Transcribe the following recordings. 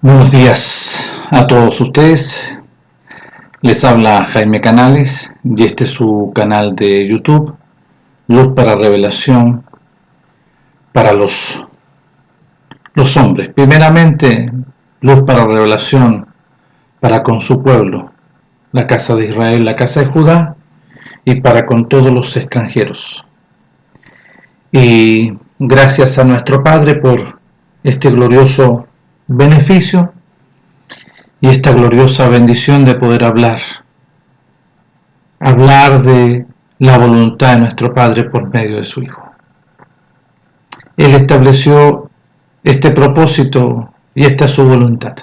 Buenos días a todos ustedes. Les habla Jaime Canales y este es su canal de YouTube, Luz para Revelación para los hombres. Primeramente, luz para revelación para con su pueblo, la casa de Israel, la casa de Judá, y para con todos los extranjeros. Y gracias a nuestro Padre por este glorioso beneficio y esta gloriosa bendición de poder hablar de la voluntad de nuestro Padre por medio de su Hijo. Él estableció este propósito y esta es su voluntad,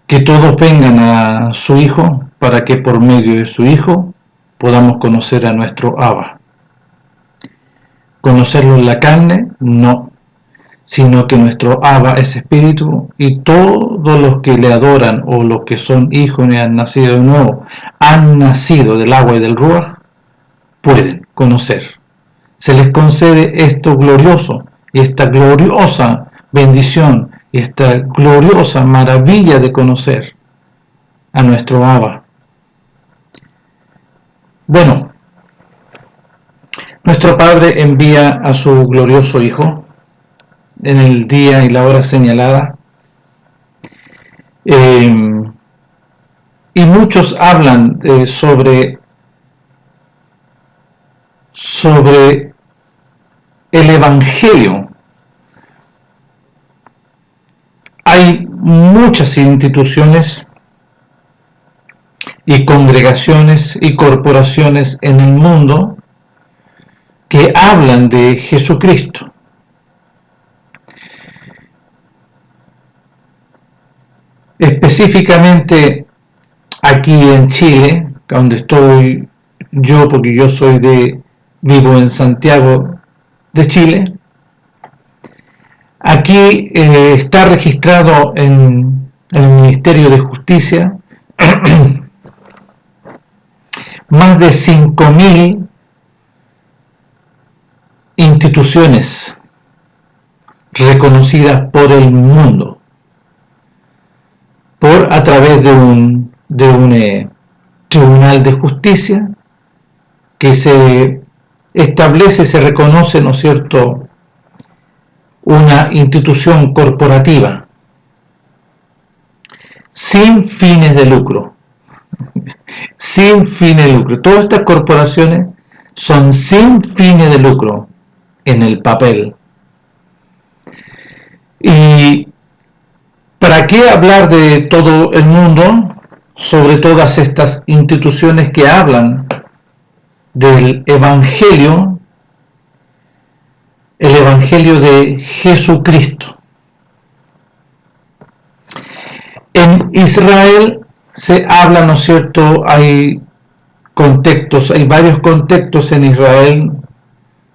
que todos vengan a su Hijo para que por medio de su Hijo podamos conocer a nuestro Abba. Conocerlo en la carne, no, sino que nuestro Abba es espíritu y todos los que le adoran o los que son hijos y han nacido de nuevo, han nacido del agua y del ruaj, pueden conocer. Se les concede esto glorioso y esta gloriosa bendición y esta gloriosa maravilla de conocer a nuestro Abba. Bueno, nuestro Padre envía a su glorioso Hijo en el día y la hora señalada, y muchos hablan sobre el Evangelio. Hay muchas instituciones y congregaciones y corporaciones en el mundo que hablan de Jesucristo. Específicamente aquí en Chile, donde estoy yo, porque yo vivo en Santiago de Chile. Aquí está registrado en el Ministerio de Justicia más de 5.000 instituciones reconocidas por el mundo a través de un tribunal de justicia que se establece, se reconoce, ¿no es cierto?, una institución corporativa sin fines de lucro. Sin fines de lucro. Todas estas corporaciones son sin fines de lucro en el papel. Y ¿para qué hablar de todo el mundo sobre todas estas instituciones que hablan del Evangelio, el Evangelio de Jesucristo? En Israel se habla, ¿no es cierto?, hay varios contextos en Israel.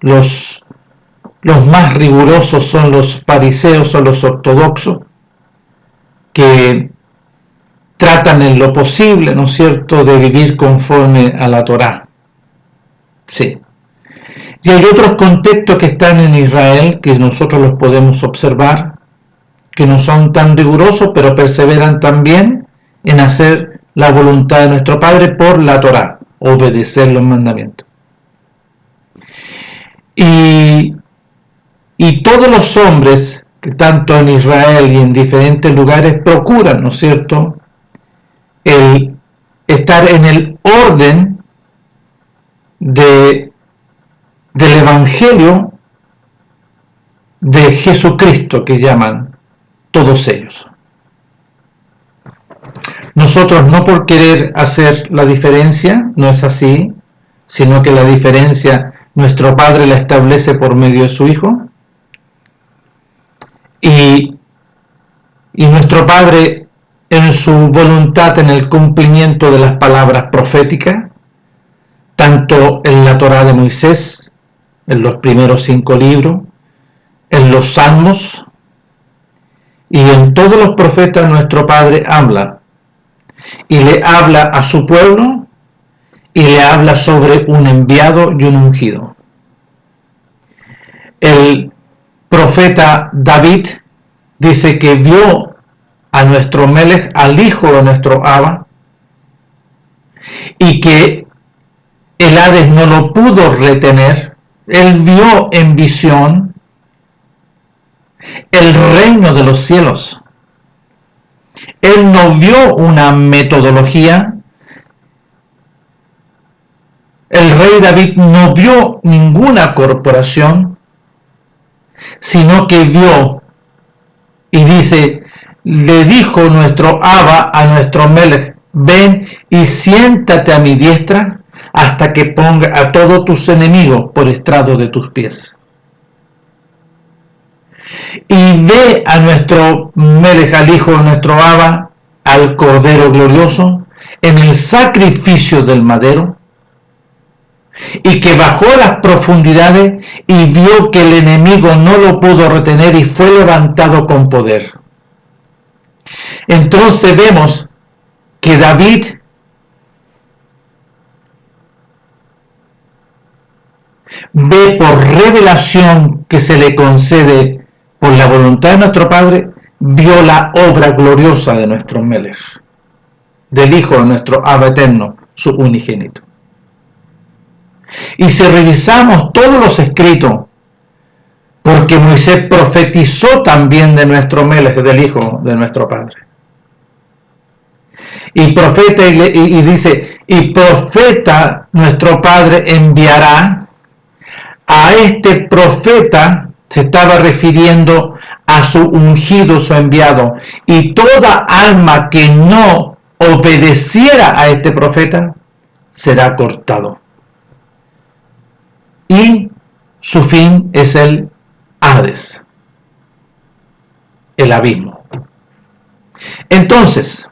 Los más rigurosos son los fariseos o los ortodoxos, que tratan en lo posible, ¿no es cierto?, de vivir conforme a la Torá. Sí. Y hay otros contextos que están en Israel que nosotros los podemos observar, que no son tan rigurosos, pero perseveran también en hacer la voluntad de nuestro Padre por la Torá, obedecer los mandamientos. Y todos los hombres que tanto en Israel y en diferentes lugares procuran, ¿no es cierto?, el estar en el orden del Evangelio de Jesucristo, que llaman todos ellos. Nosotros no por querer hacer la diferencia, no es así, sino que la diferencia nuestro Padre la establece por medio de su Hijo. Y nuestro Padre, en su voluntad, en el cumplimiento de las palabras proféticas, tanto en la Torá de Moisés, en los primeros 5 libros, en los Salmos y en todos los profetas, nuestro Padre habla. Y le habla a su pueblo y le habla sobre un enviado y un ungido. El profeta David dice que vio a nuestro Melech, al hijo de nuestro Abba, y que el Hades no lo pudo retener. Él vio en visión el reino de los cielos. Él no vio una metodología. El rey David no vio ninguna corporación, sino que vio, y dice, le dijo nuestro Abba a nuestro Melech, ven y siéntate a mi diestra hasta que ponga a todos tus enemigos por estrado de tus pies. Y ve a nuestro Melech, al hijo de nuestro Abba, al Cordero glorioso, en el sacrificio del madero, y que bajó a las profundidades y vio que el enemigo no lo pudo retener y fue levantado con poder. Entonces vemos que David ve por revelación que se le concede por la voluntad de nuestro Padre, vio la obra gloriosa de nuestro Melech, del Hijo de nuestro Abba eterno, su unigénito. Y si revisamos todos los escritos, porque Moisés profetizó también de nuestro Melech, del Hijo de nuestro Padre. Y profeta y dice, y profeta nuestro Padre enviará. A este profeta se estaba refiriendo a su ungido, su enviado. Y toda alma que no obedeciera a este profeta será cortado. Y su fin es el Hades, el abismo. Entonces,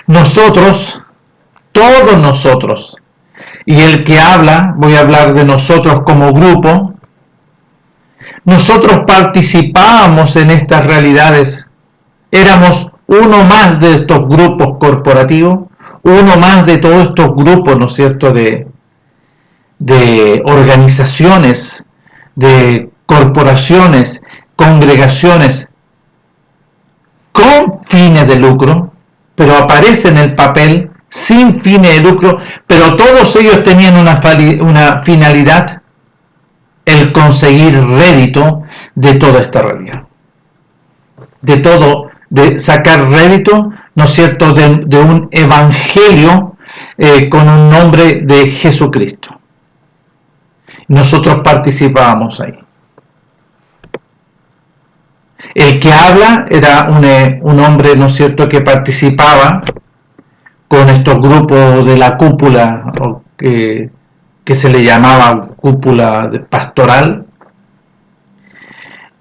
nosotros, todos nosotros, y el que habla, voy a hablar de nosotros como grupo, nosotros participábamos en estas realidades, éramos uno más de estos grupos corporativos, uno más de todos estos grupos, ¿no es cierto?, de organizaciones, de corporaciones, congregaciones con fines de lucro, pero aparece en el papel sin fines de lucro, pero todos ellos tenían una finalidad, el conseguir rédito de toda esta realidad, de sacar rédito, ¿no es cierto?, de un evangelio con un nombre de Jesucristo. Nosotros participábamos ahí. El que habla era un hombre, ¿no es cierto?, que participaba con estos grupos de la cúpula, que se le llamaba cúpula pastoral,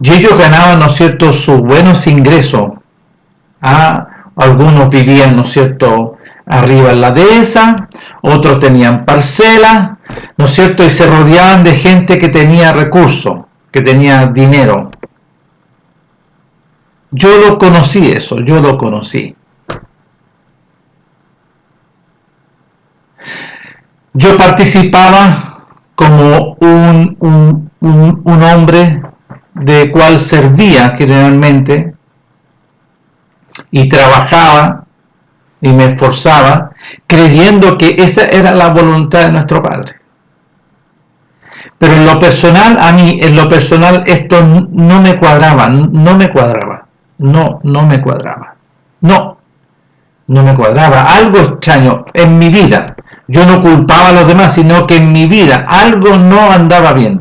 y ellos ganaban, ¿no es cierto?, sus buenos ingresos. Algunos vivían, ¿no es cierto?, arriba en la dehesa, otros tenían parcelas, ¿no es cierto?, y se rodeaban de gente que tenía recursos, que tenía dinero. Yo lo conocí eso, yo lo conocí. Yo participaba como un hombre de cual servía generalmente y trabajaba y me esforzaba creyendo que esa era la voluntad de nuestro Padre. Pero en lo personal, a mí, en lo personal, esto no me cuadraba, no me cuadraba. Algo extraño en mi vida. Yo no culpaba a los demás, sino que en mi vida algo no andaba bien.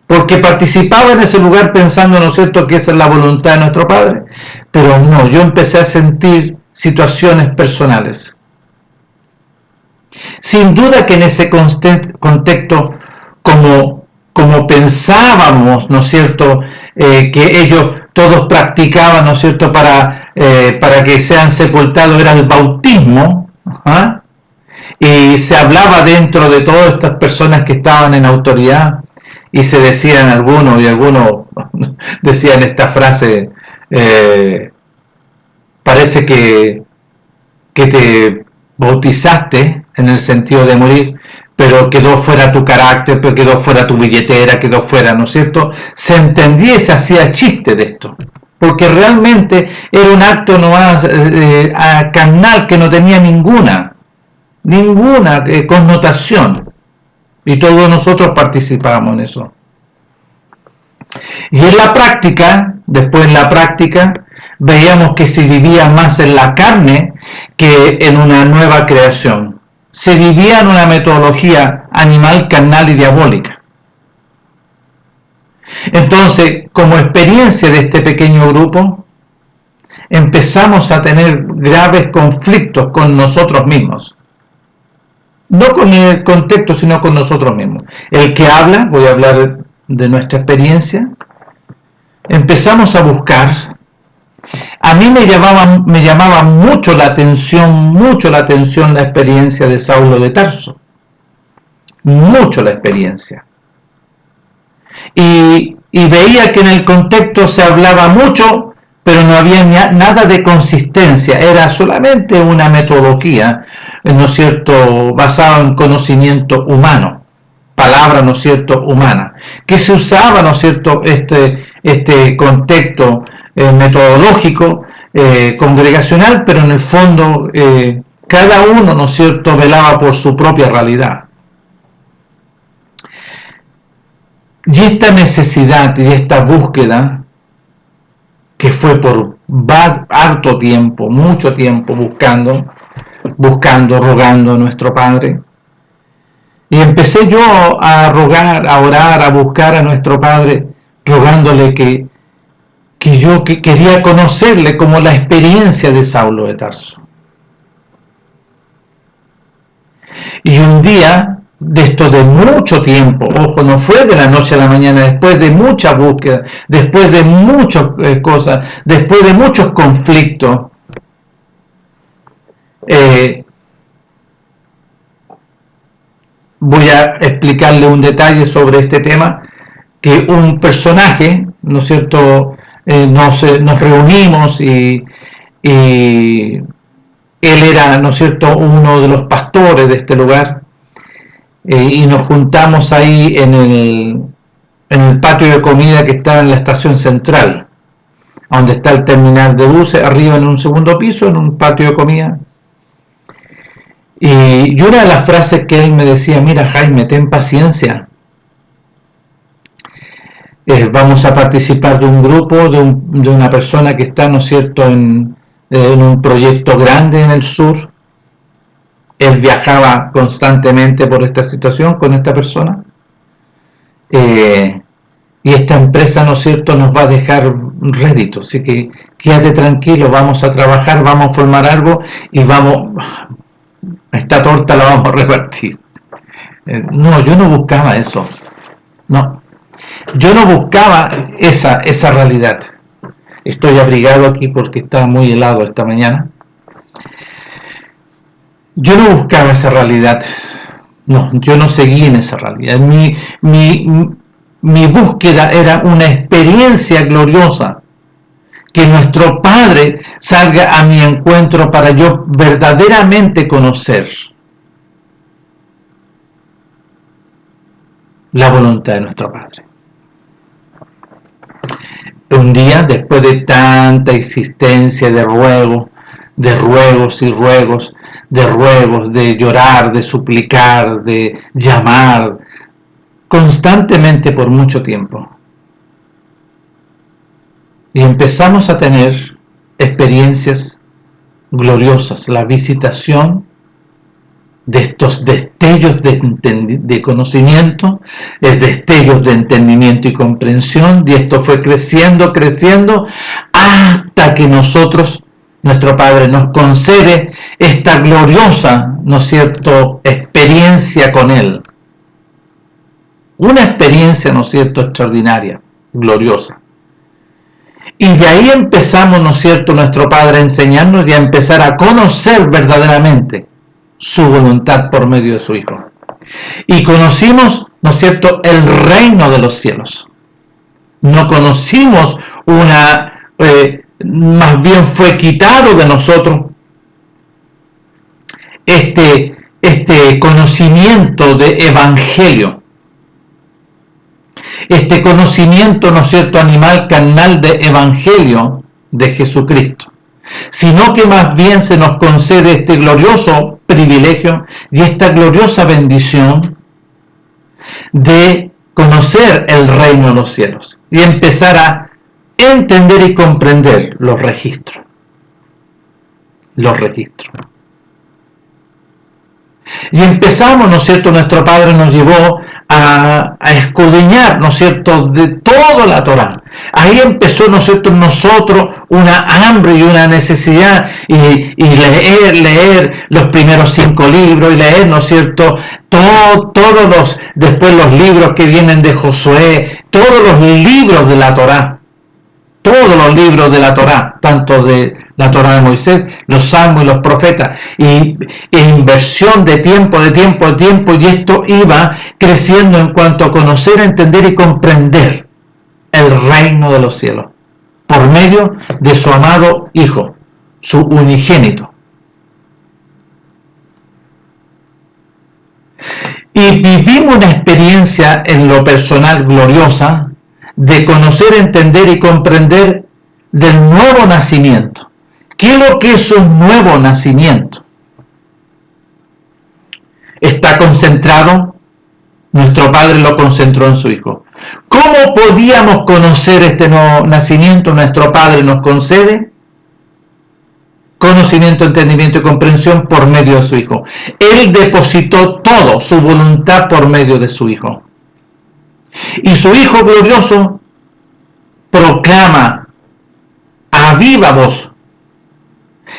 Porque participaba en ese lugar pensando, ¿no es cierto?, que esa es la voluntad de nuestro Padre. Pero no, yo empecé a sentir situaciones personales. Sin duda que en ese contexto, como pensábamos, ¿no es cierto?, que ellos todos practicaban, ¿no es cierto?, para que sean sepultados, era el bautismo, y se hablaba dentro de todas estas personas que estaban en autoridad, y se decían algunos, y algunos decían esta frase, parece que te bautizaste en el sentido de morir, pero quedó fuera tu carácter, pero quedó fuera tu billetera, quedó fuera, ¿no es cierto? Se entendía y se hacía chiste de esto. porque realmente era un acto no más carnal que no tenía ninguna connotación, y todos nosotros participábamos en eso. Y en la práctica, después en la práctica, veíamos que se vivía más en la carne que en una nueva creación. Se vivía en una metodología animal, carnal y diabólica. Entonces, como experiencia de este pequeño grupo, empezamos a tener graves conflictos con nosotros mismos. No con el contexto, sino con nosotros mismos. El que habla, voy a hablar de nuestra experiencia, empezamos a buscar. A mí me llamaba mucho la atención la experiencia de Saulo de Tarso. Mucho la experiencia. Y veía que en el contexto se hablaba mucho, pero no había nada de consistencia, era solamente una metodología, ¿no es cierto?, basada en conocimiento humano, palabra, ¿no es cierto?, humana, que se usaba, ¿no es cierto?, este contexto metodológico, congregacional, pero en el fondo cada uno, ¿no es cierto?, velaba por su propia realidad. Y esta necesidad y esta búsqueda, que fue por harto tiempo, mucho tiempo buscando, rogando a nuestro Padre, y empecé yo a rogar, a orar, a buscar a nuestro Padre, rogándole que yo quería conocerle como la experiencia de Saulo de Tarso. Y un día, de esto de mucho tiempo, ojo, no fue de la noche a la mañana, después de mucha búsqueda, después de muchas cosas, después de muchos conflictos, voy a explicarle un detalle sobre este tema, que un personaje, ¿no es cierto?, nos reunimos y él era, ¿no es cierto?, uno de los pastores de este lugar, y nos juntamos ahí en el patio de comida que está en la estación central, donde está el terminal de buses, arriba en un segundo piso, en un patio de comida. Y una de las frases que él me decía: mira, Jaime, ten paciencia, vamos a participar de un grupo, de una persona que está, ¿no es cierto?, en un proyecto grande en el sur. Él viajaba constantemente por esta situación con esta persona, y esta empresa, ¿no es cierto?, nos va a dejar rédito, así que quédate tranquilo, vamos a trabajar, vamos a formar algo y esta torta la vamos a repartir. No, yo no buscaba eso, no, yo no buscaba esa realidad. Estoy abrigado aquí porque está muy helado esta mañana. Yo no buscaba esa realidad, no, yo no seguí en esa realidad. Mi búsqueda era una experiencia gloriosa, que nuestro Padre salga a mi encuentro para yo verdaderamente conocer la voluntad de nuestro Padre. Un día, después de tanta insistencia de ruegos y ruegos, de llorar, de suplicar, de llamar, constantemente por mucho tiempo, y empezamos a tener experiencias gloriosas, la visitación de estos destellos de conocimiento, destellos de entendimiento y comprensión, y esto fue creciendo, hasta que nuestro Padre nos concede esta gloriosa, ¿no es cierto?, experiencia con Él. Una experiencia, ¿no es cierto?, extraordinaria, gloriosa. Y de ahí empezamos, ¿no es cierto?, nuestro Padre a enseñarnos y a empezar a conocer verdaderamente su voluntad por medio de su Hijo. Y conocimos, ¿no es cierto?, el reino de los cielos. No conocimos más bien fue quitado de nosotros este conocimiento de evangelio. este conocimiento, ¿no es cierto?, animal, carnal de evangelio de Jesucristo, sino que más bien se nos concede este glorioso privilegio y esta gloriosa bendición de conocer el reino de los cielos y empezar a entender y comprender los registros. Y empezamos, ¿no es cierto?, nuestro Padre nos llevó a escudriñar, ¿no es cierto?, de toda la Torá. Ahí empezó, ¿no es cierto?, en nosotros una hambre y una necesidad, y leer los primeros 5 libros, y leer, ¿no es cierto?, después los libros que vienen de Josué, todos los libros de la Torá, tanto de la Torá de Moisés, los salmos y los profetas, y inversión de tiempo, y esto iba creciendo en cuanto a conocer, entender y comprender el reino de los cielos, por medio de su amado Hijo, su unigénito. Y vivimos una experiencia en lo personal gloriosa de conocer, entender y comprender del nuevo nacimiento. ¿Qué es lo que es un nuevo nacimiento? Está concentrado, nuestro Padre lo concentró en su Hijo. ¿Cómo podíamos conocer este nuevo nacimiento? Nuestro Padre nos concede conocimiento, entendimiento y comprensión por medio de su Hijo. Él depositó todo, su voluntad, por medio de su Hijo. Y su Hijo glorioso proclama a viva voz: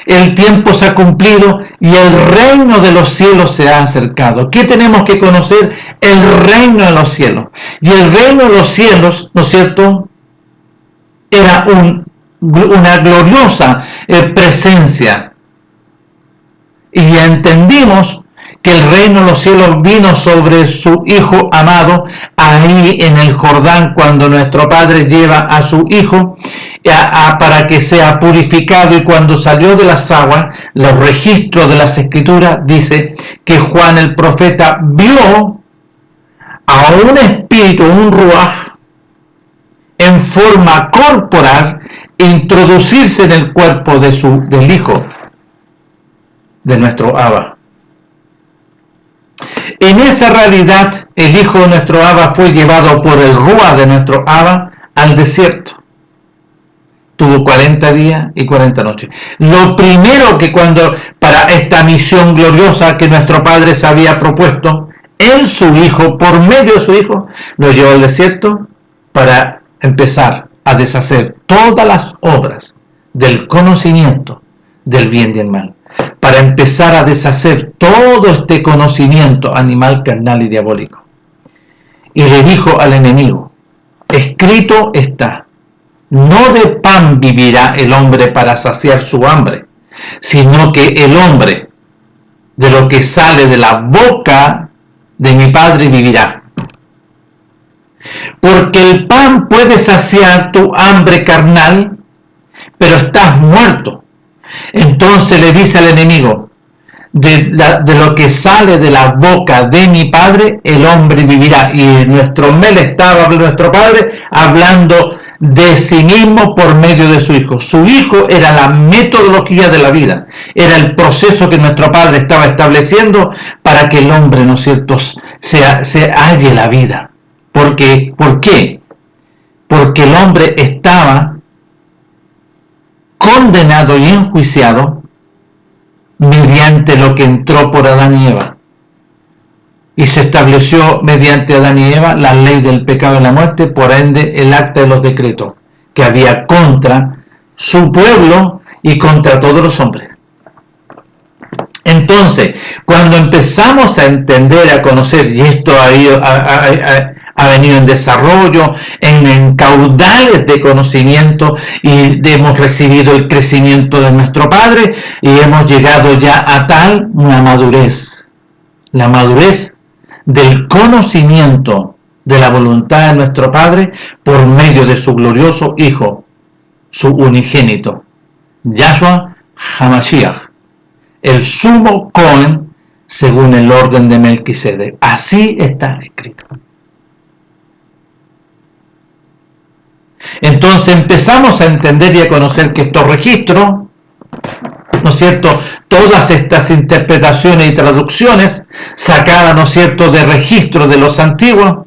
el tiempo se ha cumplido y el reino de los cielos se ha acercado. ¿Qué tenemos que conocer? El reino de los cielos. Y el reino de los cielos, ¿no es cierto?, era una gloriosa presencia. Y entendimos que el reino de los cielos vino sobre su Hijo amado ahí en el Jordán, cuando nuestro Padre lleva a su Hijo para que sea purificado, y cuando salió de las aguas, los registros de las Escrituras dice que Juan el profeta vio a un espíritu, un ruaj, en forma corporal, introducirse en el cuerpo del Hijo de nuestro Abba. En esa realidad, el Hijo de nuestro Abba fue llevado por el ruaj de nuestro Abba al desierto. Tuvo 40 días y 40 noches. Lo primero que para esta misión gloriosa que nuestro Padre se había propuesto en su Hijo, por medio de su Hijo, lo llevó al desierto para empezar a deshacer todas las obras del conocimiento del bien y el mal. Para empezar a deshacer todo este conocimiento animal, carnal y diabólico. Y le dijo al enemigo: escrito está, no de pan vivirá el hombre para saciar su hambre, sino que el hombre de lo que sale de la boca de mi Padre vivirá. Porque el pan puede saciar tu hambre carnal, pero estás muerto. Entonces le dice al enemigo: de lo que sale de la boca de mi Padre, el hombre vivirá. Y nuestro Padre hablando de sí mismo por medio de su Hijo. Su Hijo era la metodología de la vida, era el proceso que nuestro Padre estaba estableciendo para que el hombre, ¿no es cierto?, se halle la vida. ¿Por qué? Porque el hombre estaba condenado y enjuiciado mediante lo que entró por Adán y Eva. Y se estableció mediante Adán y Eva la ley del pecado y la muerte, por ende el acta de los decretos que había contra su pueblo y contra todos los hombres. Entonces, cuando empezamos a entender, a conocer, y esto ha venido en desarrollo, en caudales de conocimiento, y hemos recibido el crecimiento de nuestro Padre, y hemos llegado ya a tal una madurez, la madurez del conocimiento de la voluntad de nuestro Padre por medio de su glorioso Hijo, su unigénito, Yahshua HaMashiach, el sumo Cohen según el orden de Melquisedec. Así está escrito. Entonces empezamos a entender y a conocer que estos registros, ¿no es cierto?, todas estas interpretaciones y traducciones sacadas, ¿no es cierto?, de registros de los antiguos,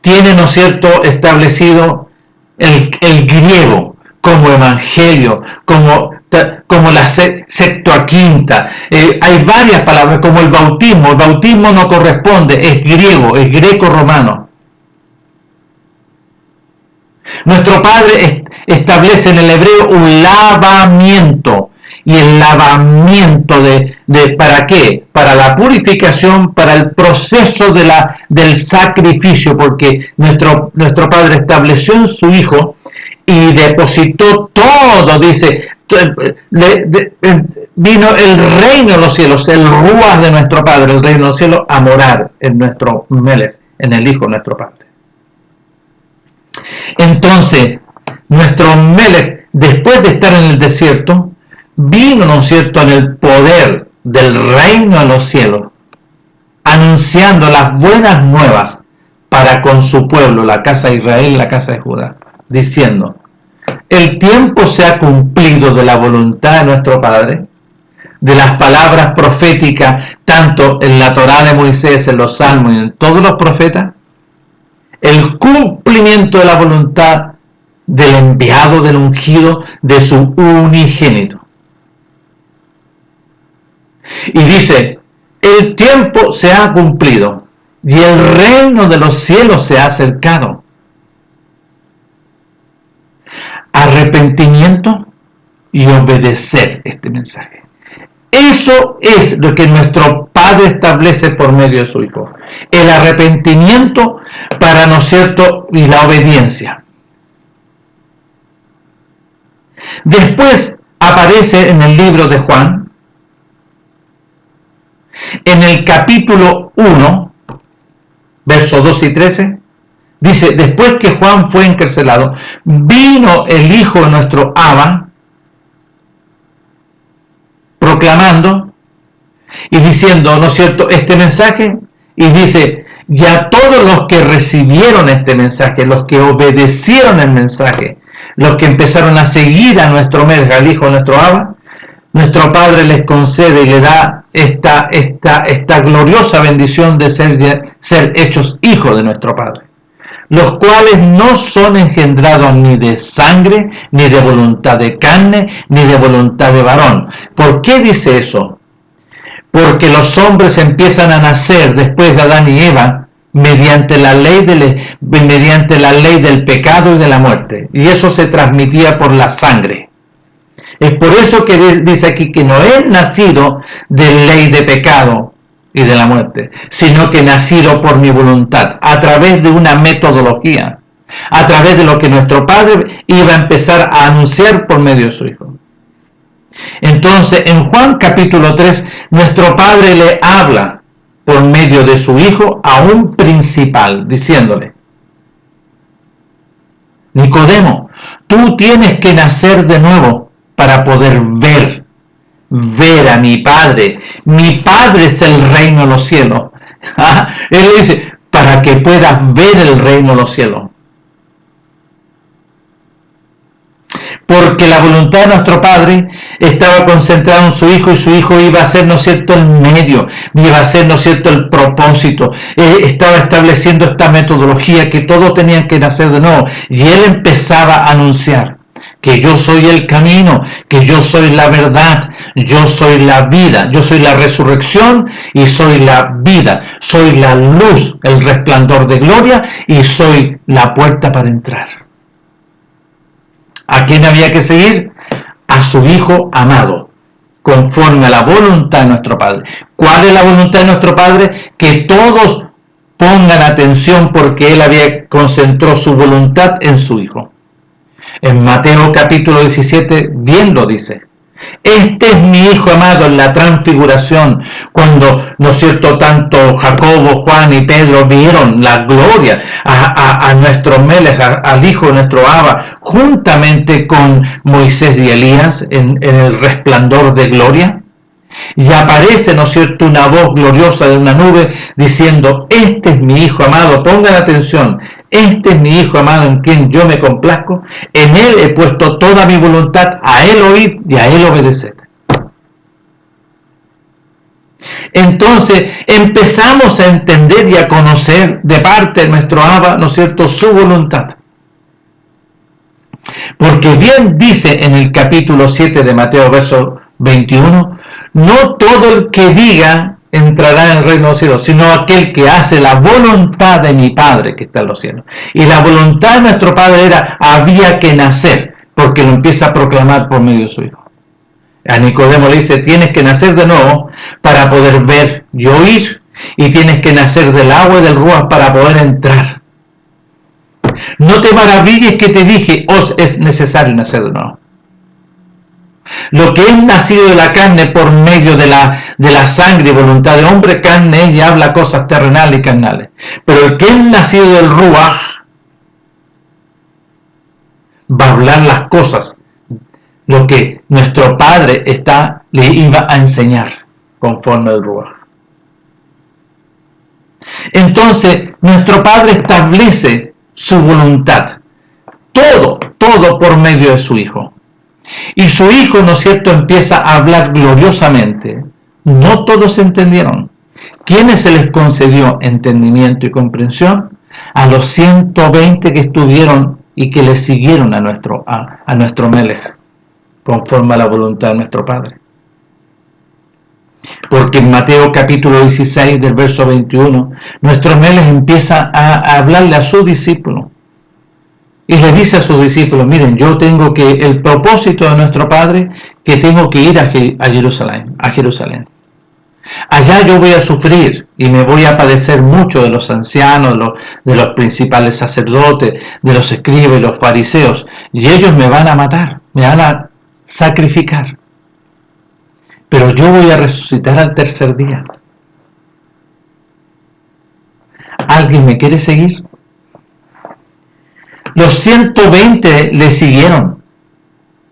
tienen, ¿no es cierto?, establecido el griego como evangelio, como la Septuaginta. Hay varias palabras, como el bautismo no corresponde, es griego, es greco-romano. Nuestro Padre establece en el hebreo un lavamiento, y el lavamiento ¿para qué? Para la purificación, para el proceso del sacrificio, porque nuestro Padre estableció en su Hijo y depositó todo, dice, vino el reino de los cielos, el ruaj de nuestro Padre, el reino de los cielos, a morar en nuestro Melech, en el Hijo de nuestro Padre. Entonces, nuestro Melech, después de estar en el desierto, vino, ¿no es cierto?, en el poder del reino de los cielos, anunciando las buenas nuevas para con su pueblo, la casa de Israel y la casa de Judá, diciendo: el tiempo se ha cumplido de la voluntad de nuestro Padre, de las palabras proféticas, tanto en la Torá de Moisés, en los Salmos y en todos los profetas, el cumplimiento de la voluntad del enviado, del ungido, de su unigénito. Y dice: el tiempo se ha cumplido y el reino de los cielos se ha acercado. Arrepentimiento y obedecer este mensaje. Eso es lo que nuestro Padre establece por medio de su Hijo. El arrepentimiento para, ¿no es cierto?, y la obediencia. Después aparece en el libro de Juan, en el capítulo 1, versos 2 y 13, dice: después que Juan fue encarcelado, vino el Hijo de nuestro Abba, proclamando y diciendo, ¿no es cierto?, este mensaje, y dice: ya todos los que recibieron este mensaje, los que obedecieron el mensaje, los que empezaron a seguir a nuestro Melech, al Hijo de nuestro Abba, nuestro Padre les concede y le da esta gloriosa bendición de ser hechos hijos de nuestro Padre, los cuales no son engendrados ni de sangre, ni de voluntad de carne, ni de voluntad de varón. ¿Por qué dice eso? Porque los hombres empiezan a nacer después de Adán y Eva mediante la ley del pecado y de la muerte, y eso se transmitía por la sangre. Es por eso que dice aquí que no es nacido de ley de pecado y de la muerte, sino que nacido por mi voluntad, a través de una metodología, a través de lo que nuestro Padre iba a empezar a anunciar por medio de su Hijo. Entonces, en Juan capítulo 3, nuestro Padre le habla por medio de su Hijo a un principal, diciéndole: Nicodemo, tú tienes que nacer de nuevo para poder ver a mi Padre. Mi Padre es el reino de los cielos. Él dice: para que puedas ver el reino de los cielos. Porque la voluntad de nuestro Padre estaba concentrada en su Hijo, y su Hijo iba a ser, ¿no es cierto?, el medio, iba a ser, ¿no es cierto?, el propósito. Estaba estableciendo esta metodología que todos tenían que nacer de nuevo, y Él empezaba a anunciar que yo soy el camino, que yo soy la verdad, yo soy la vida, yo soy la resurrección y soy la vida, soy la luz, el resplandor de gloria, y soy la puerta para entrar. ¿A quién había que seguir? A su Hijo amado, conforme a la voluntad de nuestro Padre. ¿Cuál es la voluntad de nuestro Padre? Que todos pongan atención, porque Él concentró su voluntad en su Hijo. En Mateo capítulo 17 bien lo dice: este es mi Hijo amado, en la transfiguración, cuando, ¿no es cierto?, tanto Jacobo, Juan y Pedro vieron la gloria a nuestro Melech, al Hijo de nuestro Abba, juntamente con Moisés y Elías en el resplandor de gloria. Y aparece, ¿no es cierto?, una voz gloriosa de una nube diciendo: este es mi Hijo amado, pongan atención, este es mi Hijo amado en quien yo me complazco, en Él he puesto toda mi voluntad, a Él oíd y a Él obedeced. Entonces empezamos a entender y a conocer de parte de nuestro Abba, ¿no es cierto?, su voluntad. Porque bien dice en el capítulo 7 de Mateo, verso 21, no todo el que diga entrará en el reino de los cielos, sino aquel que hace la voluntad de mi Padre que está en los cielos. Y la voluntad de nuestro Padre era, había que nacer, porque lo empieza a proclamar por medio de su Hijo. A Nicodemo le dice, tienes que nacer de nuevo para poder ver y oír, y tienes que nacer del agua y del ruaj para poder entrar. No te maravilles que te dije, os es necesario nacer de nuevo. Lo que es nacido de la carne por medio de la sangre y voluntad de hombre, carne es y habla cosas terrenales y carnales. Pero el que es nacido del ruaj va a hablar las cosas, lo que nuestro Padre le iba a enseñar conforme al ruaj. Entonces, nuestro Padre establece su voluntad, todo por medio de su Hijo. Y su Hijo, ¿no es cierto?, empieza a hablar gloriosamente. No todos entendieron. ¿Quiénes se les concedió entendimiento y comprensión? A los 120 que estuvieron y que le siguieron a nuestro Melech, conforme a la voluntad de nuestro Padre. Porque en Mateo capítulo 16, del verso 21, nuestro Melech empieza a hablarle a sus discípulos. Y le dice a sus discípulos, miren, el propósito de nuestro Padre, que tengo que ir a Jerusalén. Allá yo voy a sufrir y me voy a padecer mucho de los ancianos, de los principales sacerdotes, de los escribas y los fariseos, y ellos me van a matar, me van a sacrificar. Pero yo voy a resucitar al tercer día. ¿Alguien me quiere seguir? Los 120 le siguieron,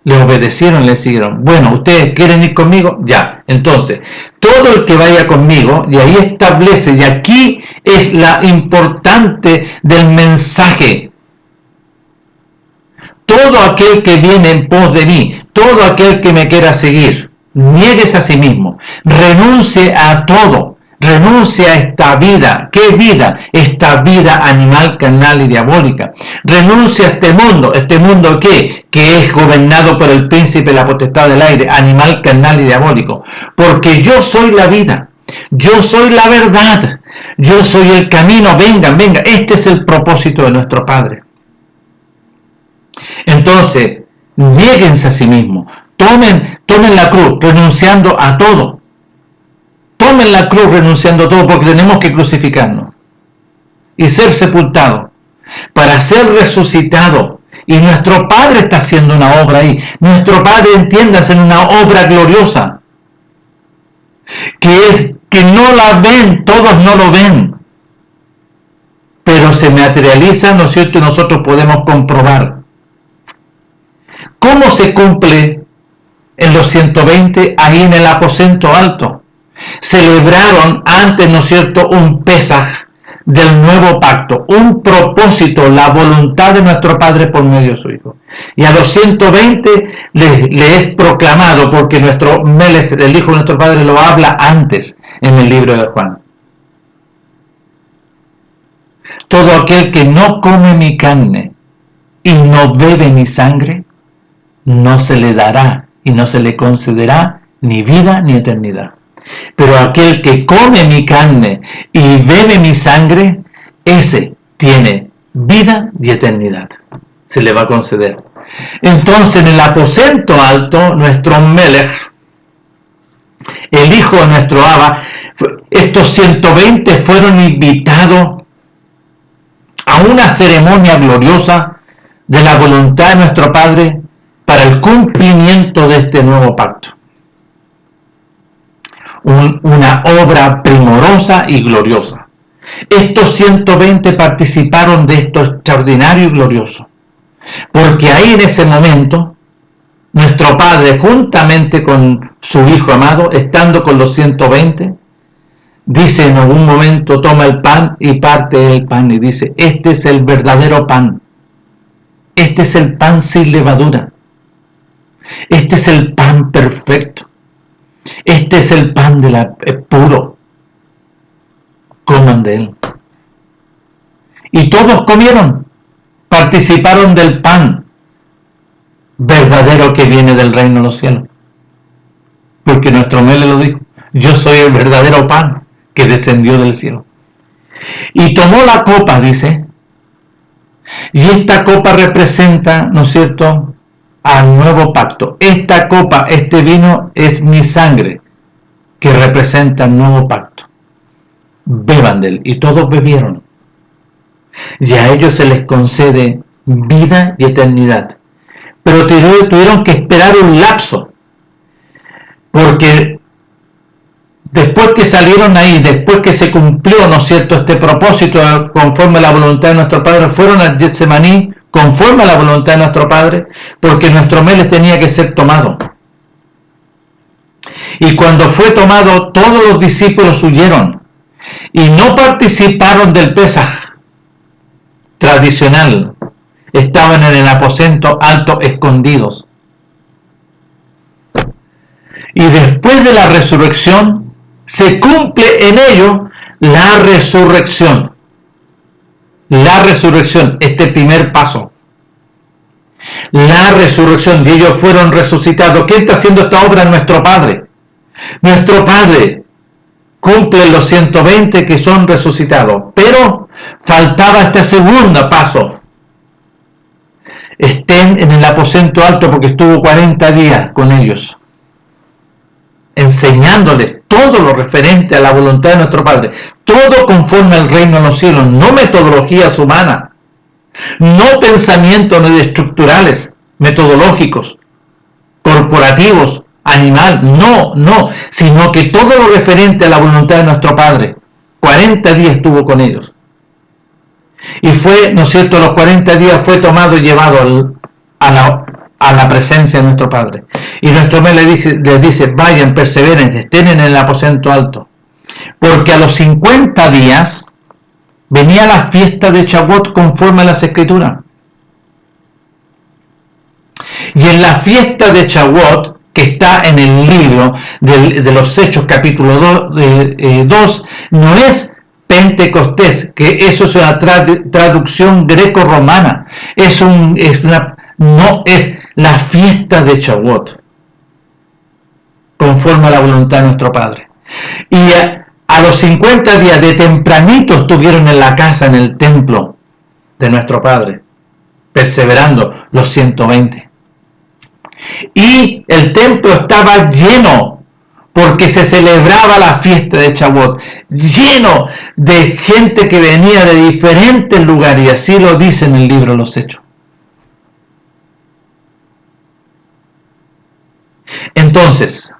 le obedecieron, le siguieron. Bueno, ¿ustedes quieren ir conmigo? Ya. Entonces, todo el que vaya conmigo, y ahí establece, y aquí es la importante del mensaje. Todo aquel que viene en pos de mí, todo aquel que me quiera seguir, niéguese a sí mismo, renuncie a todo. Renuncia a esta vida. ¿Qué vida? Esta vida animal, carnal y diabólica. Renuncia a este mundo ¿qué? Que es gobernado por el príncipe de la potestad del aire, animal, carnal y diabólico. Porque yo soy la vida, yo soy la verdad, yo soy el camino, vengan, este es el propósito de nuestro Padre. Entonces, niéguense a sí mismos, tomen la cruz, renunciando a todo. Tomen la cruz renunciando a todo, porque tenemos que crucificarnos y ser sepultados para ser resucitados. Y nuestro Padre está haciendo una obra ahí. Nuestro Padre, entiéndase, en una obra gloriosa, que no la ven, todos no lo ven, pero se materializa, ¿no es cierto? Y nosotros podemos comprobar cómo se cumple en los 120 ahí en el aposento alto. Celebraron antes, ¿no es cierto?, un Pesaj del nuevo pacto, un propósito, la voluntad de nuestro Padre por medio de su Hijo. Y a los 120 le es proclamado, porque nuestro Melech, el Hijo de nuestro Padre, lo habla antes en el libro de Juan. Todo aquel que no come mi carne y no bebe mi sangre, no se le dará y no se le concederá ni vida ni eternidad. Pero aquel que come mi carne y bebe mi sangre, ese tiene vida y eternidad. Se le va a conceder. Entonces, en el aposento alto, nuestro Melech, el Hijo de nuestro Abba, estos 120 fueron invitados a una ceremonia gloriosa de la voluntad de nuestro Padre para el cumplimiento de este nuevo pacto. Una obra primorosa y gloriosa. Estos 120 participaron de esto extraordinario y glorioso, porque ahí en ese momento nuestro Padre, juntamente con su Hijo amado, estando con los 120, dice en algún momento, toma el pan y parte el pan y dice, este es el verdadero pan, este es el pan sin levadura, este es el pan perfecto, este es el pan puro, coman de él. Y todos comieron, participaron del pan verdadero que viene del reino de los cielos. Porque nuestro Mele lo dijo, yo soy el verdadero pan que descendió del cielo. Y tomó la copa, dice, y esta copa representa, ¿no es cierto?, al nuevo pacto. Esta copa, este vino es mi sangre, que representa el nuevo pacto. Beban de él. Y todos bebieron. Y a ellos se les concede vida y eternidad. Pero tuvieron que esperar un lapso. Porque después que salieron ahí, después que se cumplió, ¿no es cierto?, este propósito conforme a la voluntad de nuestro Padre, fueron a Getsemaní conforme a la voluntad de nuestro Padre, porque nuestro Mele tenía que ser tomado. Y cuando fue tomado, todos los discípulos huyeron y no participaron del Pesaj tradicional. Estaban en el aposento alto escondidos. Y después de la resurrección, se cumple en ello la resurrección. La resurrección, este primer paso. La resurrección, y ellos fueron resucitados. ¿Quién está haciendo esta obra? Nuestro Padre. Nuestro Padre cumple los 120 que son resucitados. Pero faltaba este segundo paso. Estén en el aposento alto, porque estuvo 40 días con ellos, enseñándoles todo lo referente a la voluntad de nuestro Padre, todo conforme al reino de los cielos, no metodologías humanas, no pensamientos estructurales, metodológicos, corporativos, animal, no, sino que todo lo referente a la voluntad de nuestro Padre. 40 días estuvo con ellos. Y fue, ¿no es cierto?, los 40 días fue tomado y llevado a la presencia de nuestro Padre. Y nuestro Mele les dice, vayan, perseveren, estén en el aposento alto. Porque a los 50 días venía la fiesta de Shavuot conforme a las Escrituras. Y en la fiesta de Shavuot, que está en el libro de los Hechos, capítulo 2, no es Pentecostés, que eso es una traducción greco-romana. No es la fiesta de Shavuot, conforme a la voluntad de nuestro Padre. Y a los 50 días de tempranito estuvieron en la casa, en el templo de nuestro Padre, perseverando los 120. Y el templo estaba lleno, porque se celebraba la fiesta de Shavuot, lleno de gente que venía de diferentes lugares, y así lo dice en el libro de los Hechos. Entonces,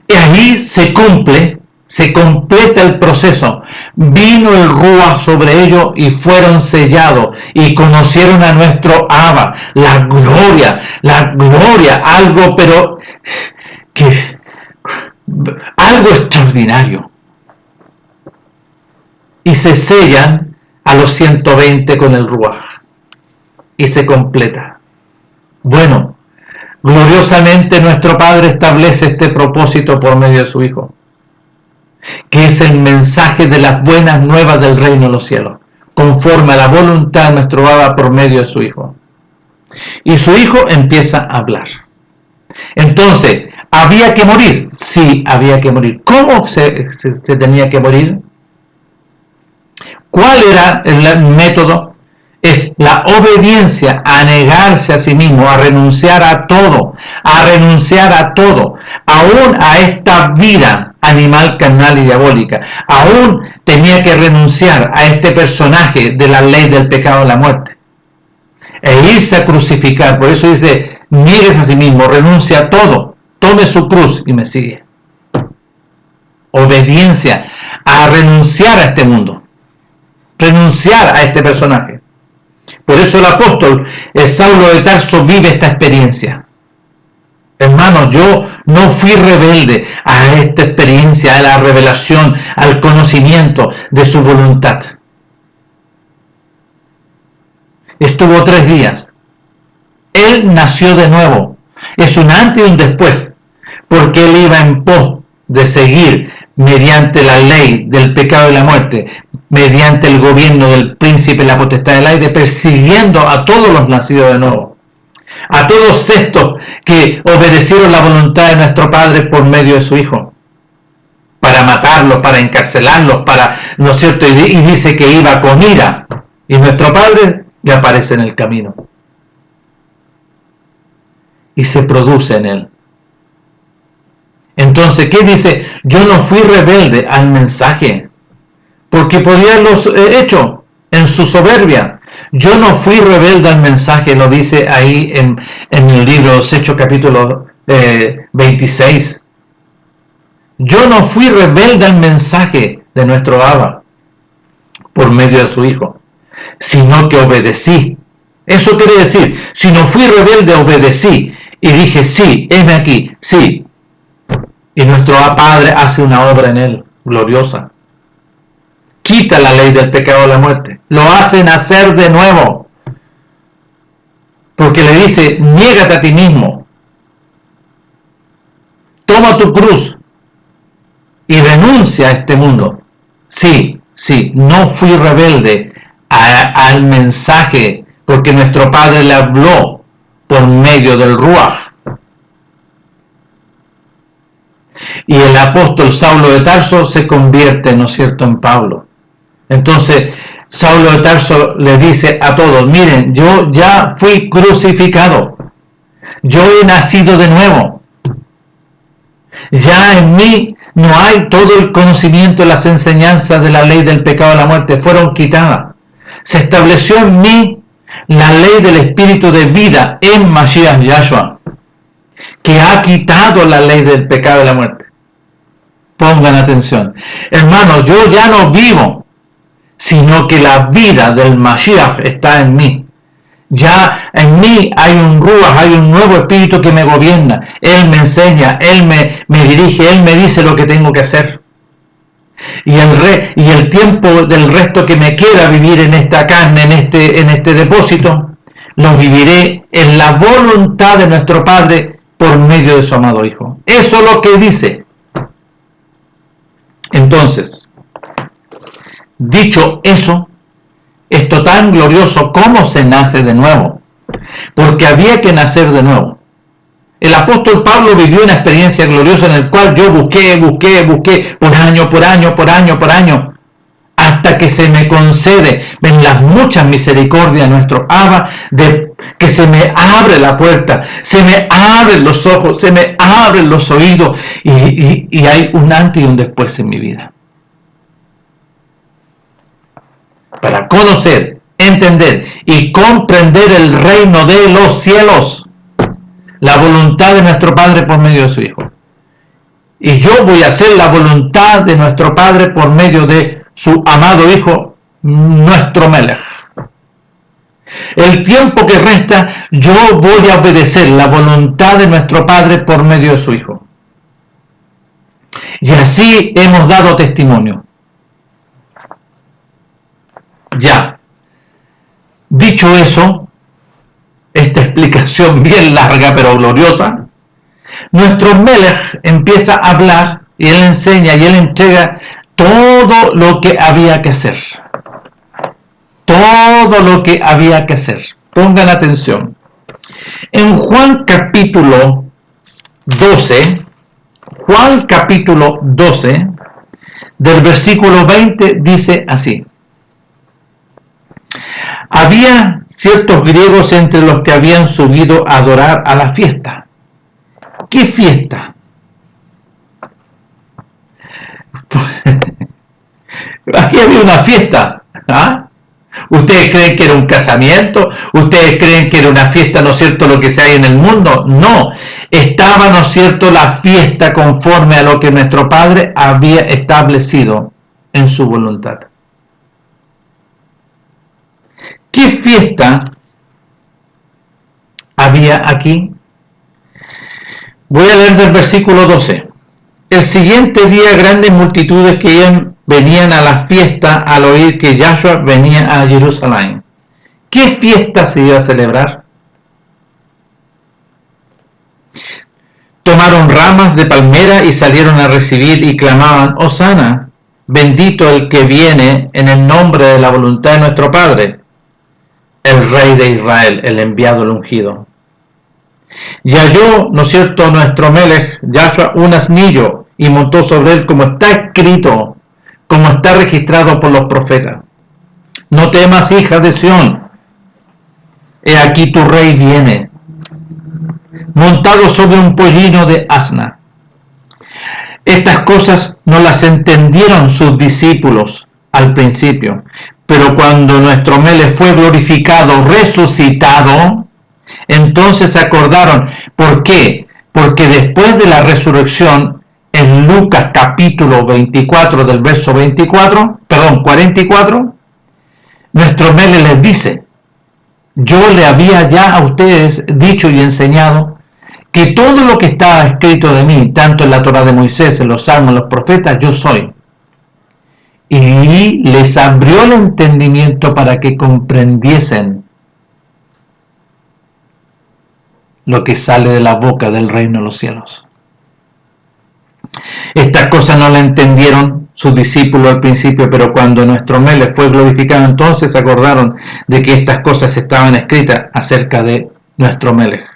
ahí se completa el proceso. Vino el Ruach sobre ellos y fueron sellados y conocieron a nuestro Abba, la gloria, algo, pero algo extraordinario. Y se sellan a los 120 con el Ruach y se completa. Bueno, gloriosamente nuestro Padre establece este propósito por medio de su Hijo, que es el mensaje de las buenas nuevas del reino de los cielos, conforme a la voluntad de nuestro Abba por medio de su Hijo. Y su Hijo empieza a hablar. Entonces, ¿había que morir? Sí, había que morir. ¿Cómo se tenía que morir? ¿Cuál era el método? Es la obediencia, a negarse a sí mismo, a renunciar a todo, aún a esta vida animal, carnal y diabólica. Aún tenía que renunciar a este personaje de la ley del pecado y la muerte, e irse a crucificar. Por eso dice, niegues a sí mismo, renuncia a todo, tome su cruz y me sigue. Obediencia, a renunciar a este mundo, renunciar a este personaje. Por eso el apóstol, el Saulo de Tarso, vive esta experiencia. Hermanos, yo No fui rebelde a esta experiencia, a la revelación, al conocimiento de su voluntad. Estuvo 3 días. Él nació de nuevo. Es un antes y un después, porque él iba en pos de seguir mediante la ley del pecado y la muerte, mediante el gobierno del príncipe y la potestad del aire, persiguiendo a todos los nacidos de nuevo, a todos estos que obedecieron la voluntad de nuestro Padre por medio de su Hijo, para matarlos, para encarcelarlos, ¿no es cierto? Y dice que iba con ira, y nuestro Padre le aparece en el camino y se produce en él. Entonces, ¿qué dice? Yo no fui rebelde al mensaje, porque podía haberlo hecho en su soberbia. Yo no fui rebelde al mensaje, lo dice ahí en el libro Hechos capítulo 26. Yo no fui rebelde al mensaje de nuestro Abba por medio de su Hijo, sino que obedecí. Eso quiere decir, si no fui rebelde, obedecí y dije, sí, heme aquí, sí. Y nuestro Padre hace una obra en él, gloriosa. Quita la ley del pecado de la muerte. Lo hace nacer de nuevo. Porque le dice, niégate a ti mismo. Toma tu cruz y renuncia a este mundo. Sí, no fui rebelde al mensaje, porque nuestro Padre le habló por medio del Ruaj. Y el apóstol Saulo de Tarso se convierte, ¿no es cierto?, en Pablo. Entonces, Saulo de Tarso le dice a todos, miren, yo ya fui crucificado. Yo he nacido de nuevo. Ya en mí no hay todo el conocimiento, las enseñanzas de la ley del pecado y la muerte. Fueron quitadas. Se estableció en mí la ley del espíritu de vida en Mashiach Yahshua, que ha quitado la ley del pecado y la muerte. Pongan atención. Hermanos, yo ya no vivo, sino que la vida del Mashiach está en mí. Ya en mí hay un Ruach, hay un nuevo espíritu que me gobierna. Él me enseña, Él me dirige, Él me dice lo que tengo que hacer. Y el tiempo del resto que me queda vivir en esta carne, en este depósito, lo viviré en la voluntad de nuestro Padre por medio de su amado Hijo. Eso es lo que dice. Entonces, dicho eso, esto tan glorioso, ¿cómo se nace de nuevo? Porque había que nacer de nuevo. El apóstol Pablo vivió una experiencia gloriosa en la cual yo busqué por año, hasta que se me concede en las muchas misericordias de nuestro Abba, que se me abre la puerta, se me abren los ojos, se me abren los oídos, y hay un antes y un después en mi vida. Para conocer, entender y comprender el reino de los cielos, la voluntad de nuestro Padre por medio de su Hijo. Y yo voy a hacer la voluntad de nuestro Padre por medio de su amado Hijo, nuestro Melech. El tiempo que resta, yo voy a obedecer la voluntad de nuestro Padre por medio de su Hijo. Y así hemos dado testimonio. Ya. Dicho eso, esta explicación bien larga pero gloriosa, nuestro Melech empieza a hablar y él enseña y él entrega todo lo que había que hacer. Todo lo que había que hacer. Pongan atención. En Juan capítulo 12, del versículo 20 dice así: había ciertos griegos entre los que habían subido a adorar a la fiesta. ¿Qué fiesta? Aquí había una fiesta. ¿Ah? ¿Ustedes creen que era un casamiento? ¿Ustedes creen que era una fiesta, no es cierto, lo que se hay en el mundo? No. Estaba, no es cierto, la fiesta conforme a lo que nuestro Padre había establecido en su voluntad. ¿Qué fiesta había aquí? Voy a leer del versículo 12. El siguiente día grandes multitudes que venían a la fiesta al oír que Yahshua venía a Jerusalén. ¿Qué fiesta se iba a celebrar? Tomaron ramas de palmera y salieron a recibir y clamaban: Hosana, bendito el que viene en el nombre de la voluntad de nuestro Padre, el Rey de Israel, el enviado, el ungido. Y halló, ¿no es cierto?, nuestro Melech, Yahshua, un asnillo, y montó sobre él, como está escrito, como está registrado por los profetas. No temas, hija de Sión, he aquí tu rey viene, montado sobre un pollino de asna. Estas cosas no las entendieron sus discípulos al principio, pero cuando nuestro Melech fue glorificado, resucitado, entonces se acordaron. ¿Por qué? Porque después de la resurrección, en Lucas capítulo 24 del verso 44, nuestro Melech les dice: yo le había ya a ustedes dicho y enseñado que todo lo que estaba escrito de mí, tanto en la Torá de Moisés, en los Salmos, en los profetas, yo soy. Y les abrió el entendimiento para que comprendiesen lo que sale de la boca del reino de los cielos. Estas cosas no las entendieron sus discípulos al principio, pero cuando nuestro Melech fue glorificado, entonces se acordaron de que estas cosas estaban escritas acerca de nuestro Melech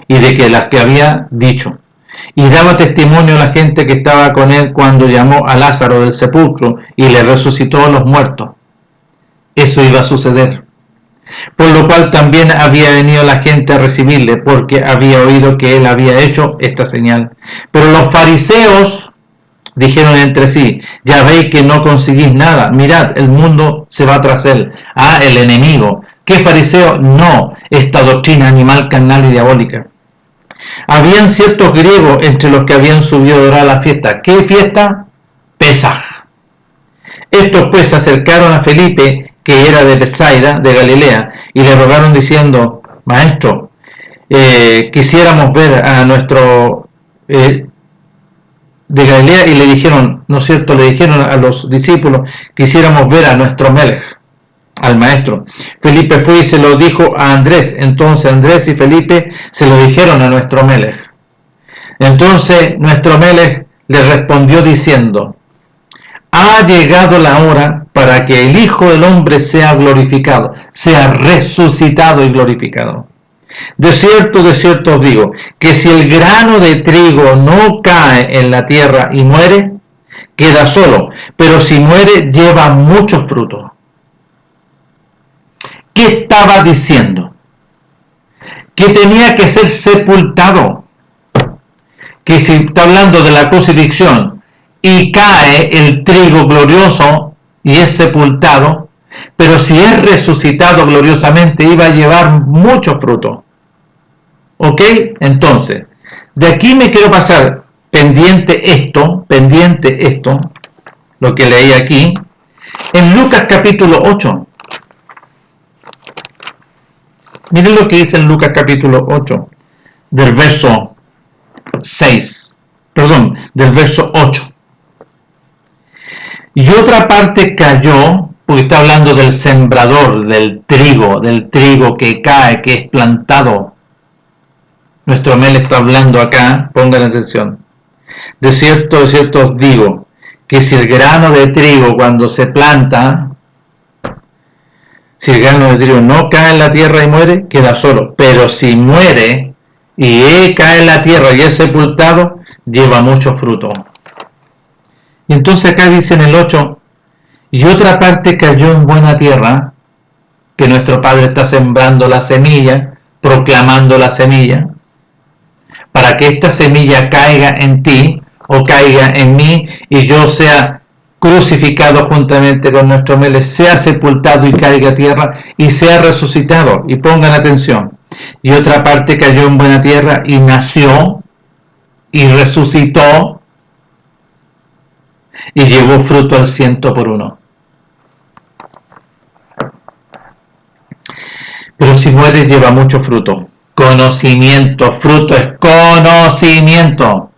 y de que las que había dicho. Y daba testimonio a la gente que estaba con él cuando llamó a Lázaro del sepulcro y le resucitó a los muertos. Eso iba a suceder. Por lo cual también había venido la gente a recibirle, porque había oído que él había hecho esta señal. Pero los fariseos dijeron entre sí: ya veis que no conseguís nada, mirad, el mundo se va tras él. Ah, el enemigo. ¿Qué fariseo? No, esta doctrina animal, carnal y diabólica. Habían ciertos griegos entre los que habían subido a orar a la fiesta. ¿Qué fiesta? Pesaj. Estos pues se acercaron a Felipe, que era de Betsaida, de Galilea, y le rogaron diciendo: Maestro, quisiéramos ver a nuestro... de Galilea, y le dijeron, ¿no es cierto?, le dijeron a los discípulos: quisiéramos ver a nuestro Melech, al maestro. Felipe fue y se lo dijo a Andrés. Entonces Andrés y Felipe se lo dijeron a nuestro Melech. Entonces nuestro Melech le respondió diciendo: ha llegado la hora para que el Hijo del Hombre sea glorificado, sea resucitado y glorificado. De cierto os digo, que si el grano de trigo no cae en la tierra y muere, queda solo, pero si muere, lleva mucho fruto. ¿Qué estaba diciendo? Que tenía que ser sepultado. Que si está hablando de la crucifixión y cae el trigo glorioso y es sepultado, pero si es resucitado gloriosamente, iba a llevar mucho fruto. ¿Ok? Entonces, de aquí me quiero pasar pendiente esto, lo que leí aquí, en Lucas capítulo 8. Miren lo que dice en Lucas capítulo 8, del verso 8. Y otra parte cayó, porque está hablando del sembrador, del trigo que cae, que es plantado. Nuestro Melech está hablando acá, pongan atención. De cierto os digo, que si el grano de trigo cuando se planta, si el grano de trigo no cae en la tierra y muere, queda solo. Pero si muere y cae en la tierra y es sepultado, lleva mucho fruto. Y entonces acá dice en el 8, y otra parte cayó en buena tierra, que nuestro Padre está sembrando la semilla, proclamando la semilla, para que esta semilla caiga en ti o caiga en mí y yo sea crucificado juntamente con nuestro Melech, sea sepultado y caiga a tierra y sea resucitado. Y pongan atención. Y otra parte cayó en buena tierra y nació y resucitó y llevó fruto al 100 por 1. Pero si muere, lleva mucho fruto. Conocimiento, fruto es conocimiento.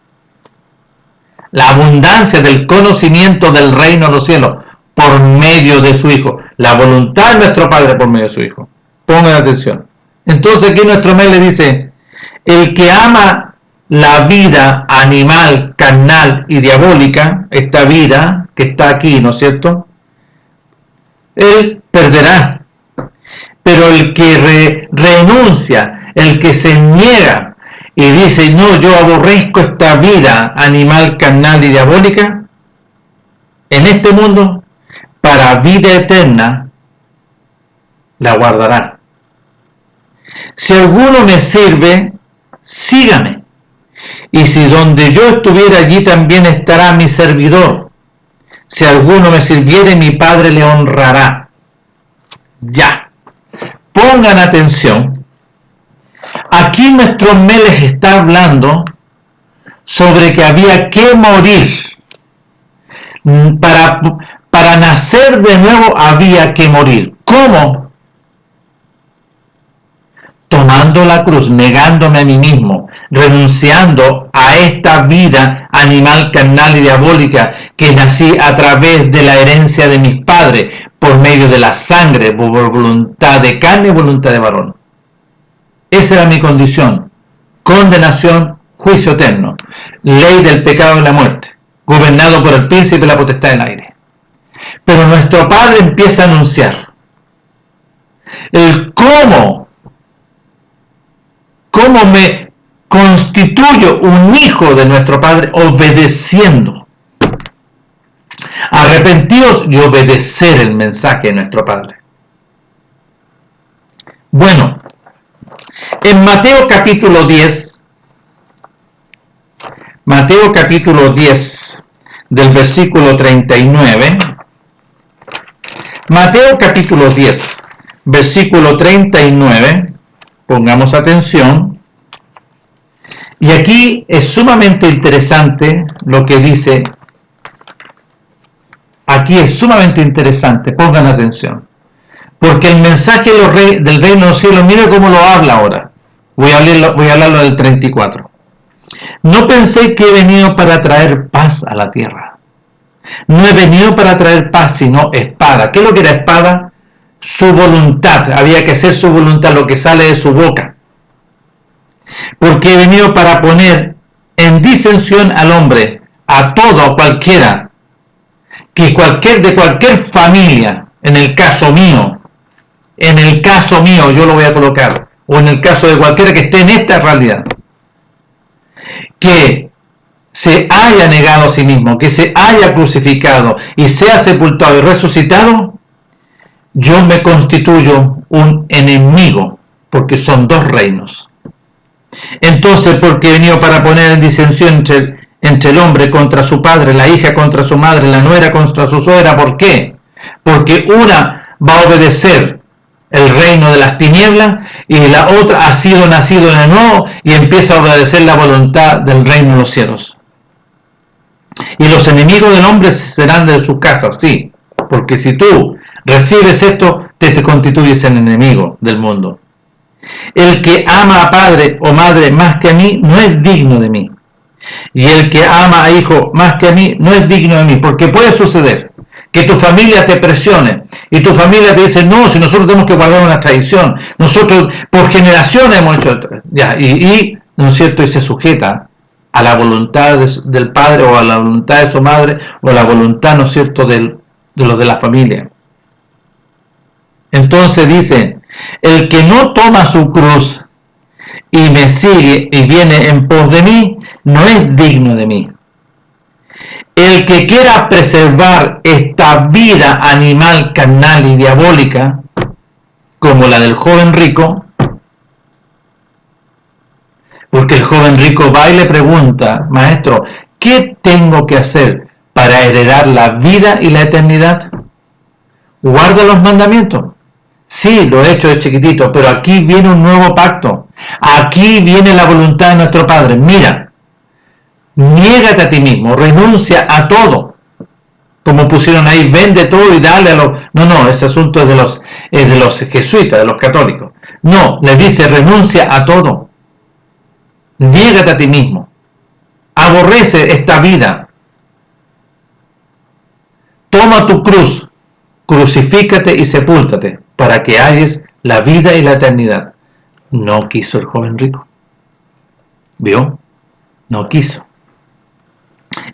La abundancia del conocimiento del reino de los cielos por medio de su Hijo. La voluntad de nuestro Padre por medio de su Hijo. Pongan atención. Entonces aquí nuestro mes le dice, el que ama la vida animal, carnal y diabólica, esta vida que está aquí, ¿no es cierto? Él perderá. Pero el que renuncia, el que se niega y dice, no, yo aborrezco esta vida animal, carnal y diabólica, en este mundo, para vida eterna, la guardará. Si alguno me sirve, sígame. Y si donde yo estuviera, allí también estará mi servidor. Si alguno me sirviere, mi Padre le honrará. Ya. Pongan atención. Aquí nuestro Melech está hablando sobre que había que morir. Para nacer de nuevo había que morir. ¿Cómo? Tomando la cruz, negándome a mí mismo, renunciando a esta vida animal, carnal y diabólica que nací a través de la herencia de mis padres, por medio de la sangre, por voluntad de carne y voluntad de varón. Esa era mi condición. Condenación, juicio eterno, ley del pecado y la muerte, gobernado por el príncipe de la potestad del aire. Pero nuestro Padre empieza a anunciar el cómo me constituyo un hijo de nuestro Padre obedeciendo. Arrepentidos y obedecer el mensaje de nuestro Padre. Bueno, en Mateo capítulo 10, del versículo 39, Mateo capítulo 10, versículo 39, pongamos atención, y aquí es sumamente interesante lo que dice. Aquí es sumamente interesante, pongan atención, porque el mensaje del reino de los cielos, mire cómo lo habla ahora. Voy a hablarlo del 34. No penséis que he venido para traer paz a la tierra. No he venido para traer paz, sino espada. ¿Qué es lo que era espada? Su voluntad. Había que hacer su voluntad, lo que sale de su boca. Porque he venido para poner en disensión al hombre, a todo, a cualquiera, que de cualquier familia, en el caso mío, yo lo voy a colocar, o en el caso de cualquiera que esté en esta realidad, que se haya negado a sí mismo, que se haya crucificado y sea sepultado y resucitado, yo me constituyo un enemigo, porque son dos reinos. Entonces, porque he venido para poner en disensión entre el hombre contra su padre, la hija contra su madre, la nuera contra su suegra. ¿Por qué? Porque una va a obedecer el reino de las tinieblas y la otra ha sido nacido de nuevo y empieza a obedecer la voluntad del reino de los cielos. Y los enemigos del hombre serán de su casa, sí, porque si tú recibes esto, te constituyes en enemigo del mundo. El que ama a padre o madre más que a mí no es digno de mí. Y el que ama a hijo más que a mí no es digno de mí, porque puede suceder que tu familia te presione y tu familia te dice, no, si nosotros tenemos que guardar una tradición, nosotros por generaciones hemos hecho ya, y ¿no es cierto? Y se sujeta a la voluntad del padre o a la voluntad de su madre o a la voluntad, ¿no es cierto?, de los de la familia. Entonces dice, el que no toma su cruz y me sigue y viene en pos de mí, no es digno de mí. El que quiera preservar esta vida animal, carnal y diabólica, como la del joven rico, porque el joven rico va y le pregunta, maestro, ¿qué tengo que hacer para heredar la vida y la eternidad? ¿Guarda los mandamientos? Sí, lo he hecho de chiquitito, pero aquí viene un nuevo pacto. Aquí viene la voluntad de nuestro Padre. Mira, niégate a ti mismo, renuncia a todo. Como pusieron ahí, vende todo y dale a los... No, ese asunto es de los jesuitas, de los católicos. No, le dice, renuncia a todo. Niégate a ti mismo. Aborrece esta vida. Toma tu cruz, crucifícate y sepúltate, para que halles la vida y la eternidad. No quiso el joven rico. ¿Vio? No quiso.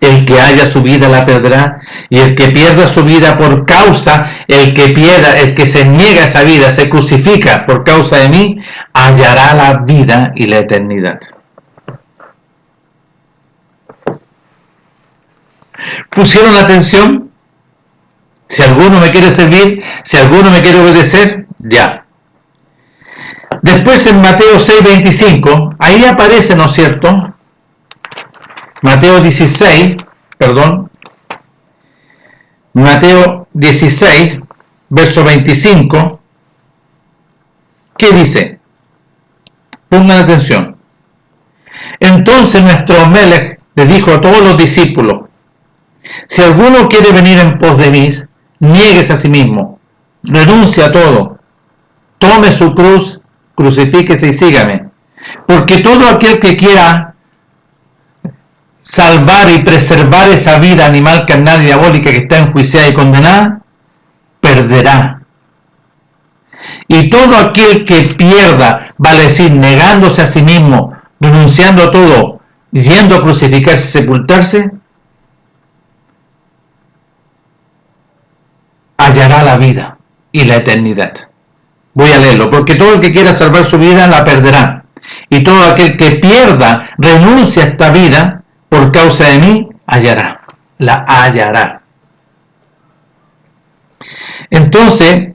El que haya su vida la perderá, y el que pierda su vida por causa, el que se niega a esa vida, se crucifica por causa de mí, hallará la vida y la eternidad. ¿Pusieron atención? Si alguno me quiere servir, si alguno me quiere obedecer, ya. Después en Mateo 6:25, ahí aparece, ¿no es cierto? Mateo 16, Mateo 16, verso 25, ¿qué dice? Pongan atención. Entonces nuestro Melech le dijo a todos los discípulos, si alguno quiere venir en pos de mí, niéguese a sí mismo, renuncie a todo, tome su cruz, crucifíquese y sígame. Porque todo aquel que quiera salvar y preservar esa vida animal, carnal y diabólica que está enjuiciada y condenada, perderá. Y todo aquel que pierda, vale decir, negándose a sí mismo, renunciando a todo, yendo a crucificarse y sepultarse, hallará la vida y la eternidad. Voy a leerlo. Porque todo el que quiera salvar su vida la perderá. Y todo aquel que pierda, renuncia a esta vida, por causa de mí, la hallará. Entonces,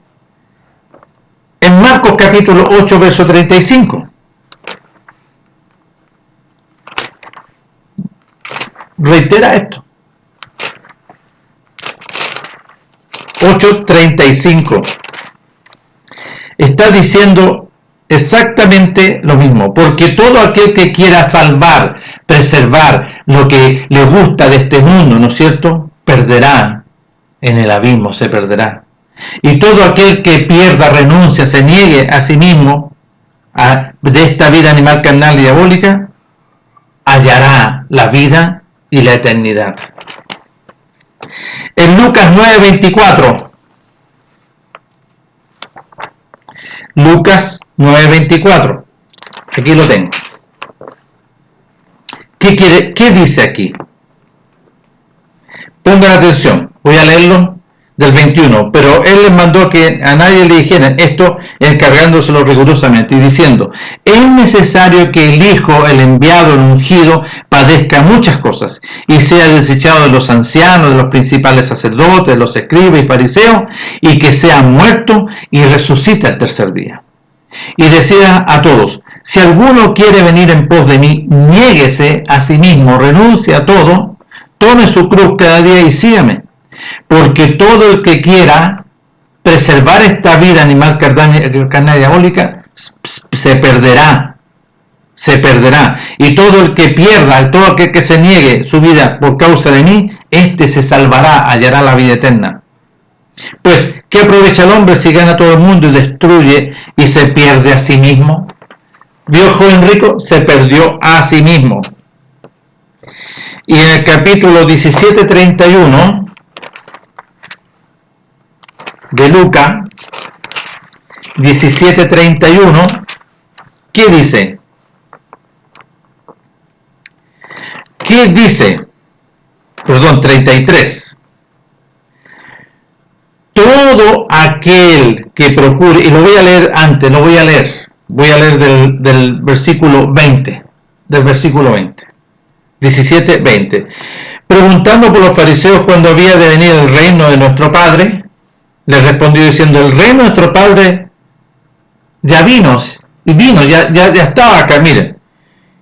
en Marcos capítulo 8, verso 35, reitera esto. 8:35 está diciendo exactamente lo mismo, porque todo aquel que quiera salvar, preservar lo que le gusta de este mundo, ¿no es cierto?, perderá, en el abismo se perderá. Y todo aquel que pierda, renuncia, se niegue a sí mismo de esta vida animal, carnal y diabólica, hallará la vida y la eternidad. En Lucas 9:24, Lucas 9:24, aquí lo tengo. ¿Qué dice aquí? Pongan atención, voy a leerlo del 21. Pero él les mandó que a nadie le dijeran esto, encargándoselo rigurosamente y diciendo, es necesario que el Hijo, el enviado, el ungido, padezca muchas cosas y sea desechado de los ancianos, de los principales sacerdotes, de los escribas y fariseos, y que sea muerto y resucite al tercer día. Y decía a todos, si alguno quiere venir en pos de mí, niéguese a sí mismo, renuncie a todo, tome su cruz cada día y sígame. Porque todo el que quiera preservar esta vida animal, carnal y diabólica, se perderá. Y todo el que pierda, todo aquel que se niegue su vida por causa de mí, éste se salvará, hallará la vida eterna. Pues, ¿qué aprovecha el hombre si gana todo el mundo y destruye y se pierde a sí mismo? ¿Vio el joven rico? Se perdió a sí mismo. Y en el capítulo 17:31 de Lucas, 17:31, ¿qué dice? ¿Qué dice? 33. Todo aquel que procure, y lo voy a leer antes, voy a leer del versículo 20, 17:20. Preguntando por los fariseos cuándo había de venir el reino de nuestro Padre, le respondió diciendo, el reino de nuestro Padre ya vino, ya estaba acá, miren.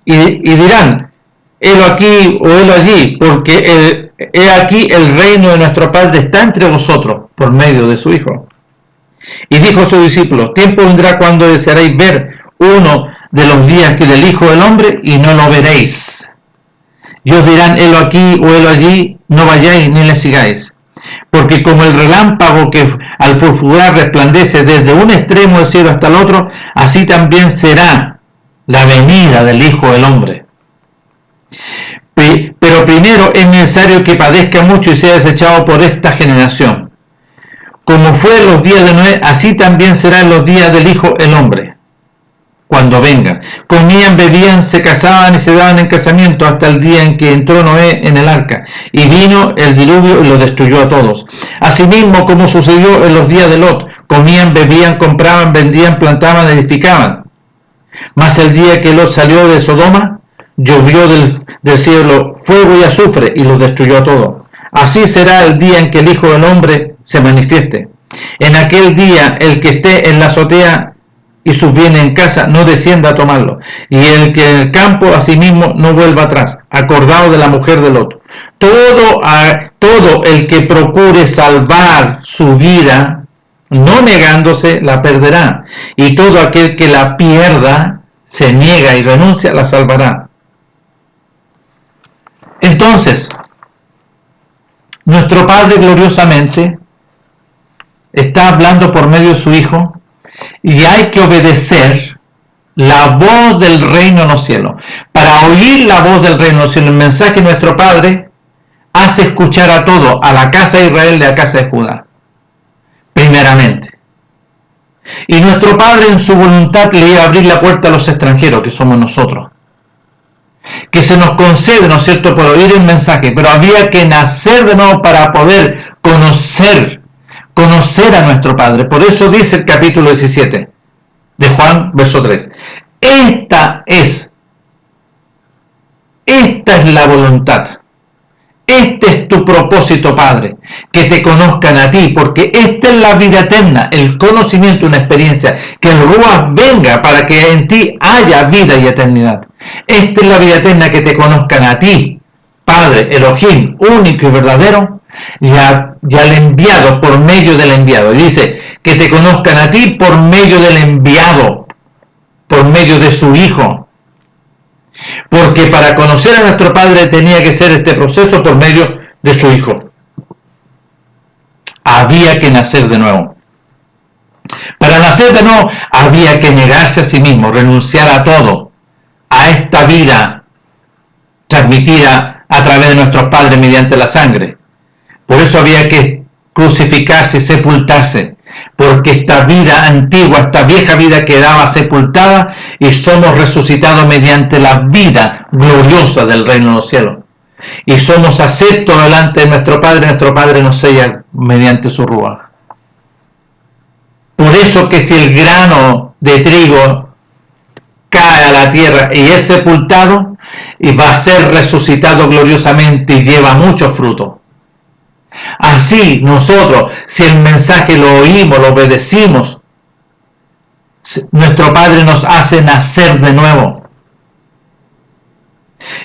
Y dirán, helo aquí o helo allí, porque he aquí el reino de nuestro Padre está entre vosotros, por medio de su Hijo. Y dijo a sus discípulos, tiempo vendrá cuando desearéis ver uno de los días que del Hijo del Hombre, y no lo veréis. Y os dirán, helo aquí o helo allí, no vayáis ni le sigáis. Porque como el relámpago que al fulgurar resplandece desde un extremo del cielo hasta el otro, así también será la venida del Hijo del Hombre. Pero primero es necesario que padezca mucho y sea desechado por esta generación. Como fue en los días de Noé, así también será en los días del Hijo del Hombre, cuando vengan. Comían, bebían, se casaban y se daban en casamiento hasta el día en que entró Noé en el arca, y vino el diluvio y lo destruyó a todos. Asimismo, como sucedió en los días de Lot, comían, bebían, compraban, vendían, plantaban, edificaban. Mas el día que Lot salió de Sodoma, llovió del cielo fuego y azufre y lo destruyó a todos. Así será el día en que el Hijo del Hombre se manifieste. En aquel día el que esté en la azotea y sus bienes en casa no descienda a tomarlo, y el que en el campo asimismo no vuelva atrás, acordado de la mujer de Lot. Todo el que procure salvar su vida, no negándose, la perderá, y todo aquel que la pierda, se niega y renuncia, la salvará. Entonces, nuestro Padre gloriosamente está hablando por medio de su Hijo, y hay que obedecer la voz del reino en los cielos. Para oír la voz del reino en los cielos, el mensaje de nuestro Padre hace escuchar a todo, a la casa de Israel y a la casa de Judá, primeramente. Y nuestro Padre en su voluntad le iba a abrir la puerta a los extranjeros, que somos nosotros. Que se nos concede, ¿no es cierto?, por oír el mensaje, pero había que nacer de nuevo para poder conocer a nuestro Padre. Por eso dice el capítulo 17 de Juan, verso 3. Esta es la voluntad. Este es tu propósito, Padre, que te conozcan a ti, porque esta es la vida eterna, el conocimiento, una experiencia, que el Ruach venga para que en ti haya vida y eternidad. Esta es la vida eterna, que te conozcan a ti, Padre, Elohim, único y verdadero, y al enviado por medio del enviado. Y dice, que te conozcan a ti por medio del enviado, por medio de su Hijo. Porque para conocer a nuestro Padre tenía que ser este proceso por medio de su Hijo. Había que nacer de nuevo. Para nacer de nuevo había que negarse a sí mismo, renunciar a todo, a esta vida transmitida a través de nuestros padres mediante la sangre. Por eso había que crucificarse y sepultarse, porque esta vida antigua, esta vieja vida quedaba sepultada y somos resucitados mediante la vida gloriosa del reino de los cielos. Y somos aceptos delante de nuestro Padre nos sella mediante su Ruach. Por eso que si el grano de trigo cae a la tierra y es sepultado, y va a ser resucitado gloriosamente y lleva mucho fruto. Así nosotros, si el mensaje lo oímos, lo obedecimos, nuestro Padre nos hace nacer de nuevo.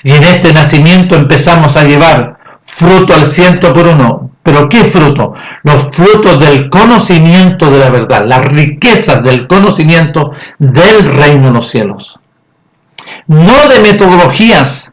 Y en este nacimiento empezamos a llevar fruto al 100%. ¿Pero qué fruto? Los frutos del conocimiento de la verdad, las riquezas del conocimiento del reino de los cielos. No de metodologías,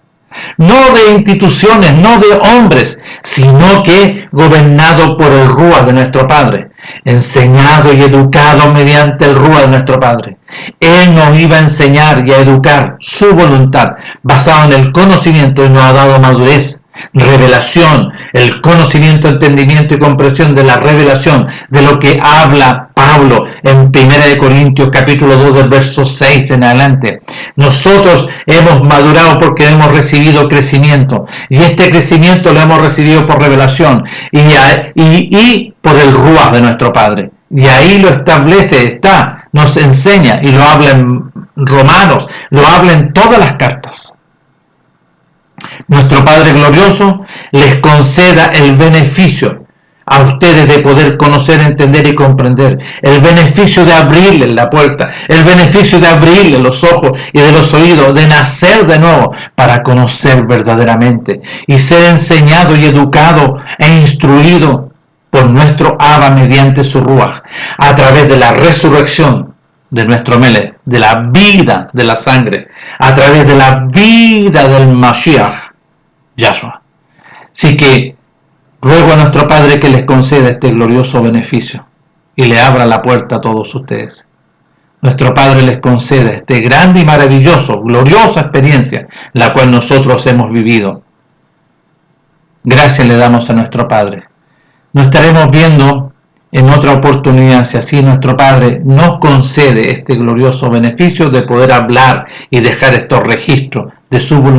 no de instituciones, no de hombres, sino que gobernado por el Ruach de nuestro Padre, enseñado y educado mediante el Ruach de nuestro Padre. Él nos iba a enseñar y a educar su voluntad, basado en el conocimiento, y nos ha dado madurez, revelación, el conocimiento, entendimiento y comprensión de la revelación, de lo que habla Pablo en 1 Corintios capítulo 2 del verso 6 en adelante. Nosotros hemos madurado porque hemos recibido crecimiento, y este crecimiento lo hemos recibido por revelación y por el Ruach de nuestro Padre. Y ahí lo establece, nos enseña, y lo habla en Romanos, lo habla en todas las cartas. Nuestro Padre glorioso les conceda el beneficio a ustedes de poder conocer, entender y comprender, el beneficio de abrirles la puerta, el beneficio de abrirles los ojos y de los oídos, de nacer de nuevo para conocer verdaderamente y ser enseñado y educado e instruido por nuestro Abba mediante su Ruach, a través de la resurrección de nuestro Melech, de la vida de la sangre, a través de la vida del Mashiach, Yahshua. Así que Ruego a nuestro Padre que les conceda este glorioso beneficio y le abra la puerta a todos ustedes. Nuestro Padre les conceda este grande y maravilloso, gloriosa experiencia, la cual nosotros hemos vivido. Gracias le damos a nuestro Padre. Nos estaremos viendo en otra oportunidad, si así nuestro Padre nos concede este glorioso beneficio de poder hablar y dejar estos registros de su voluntad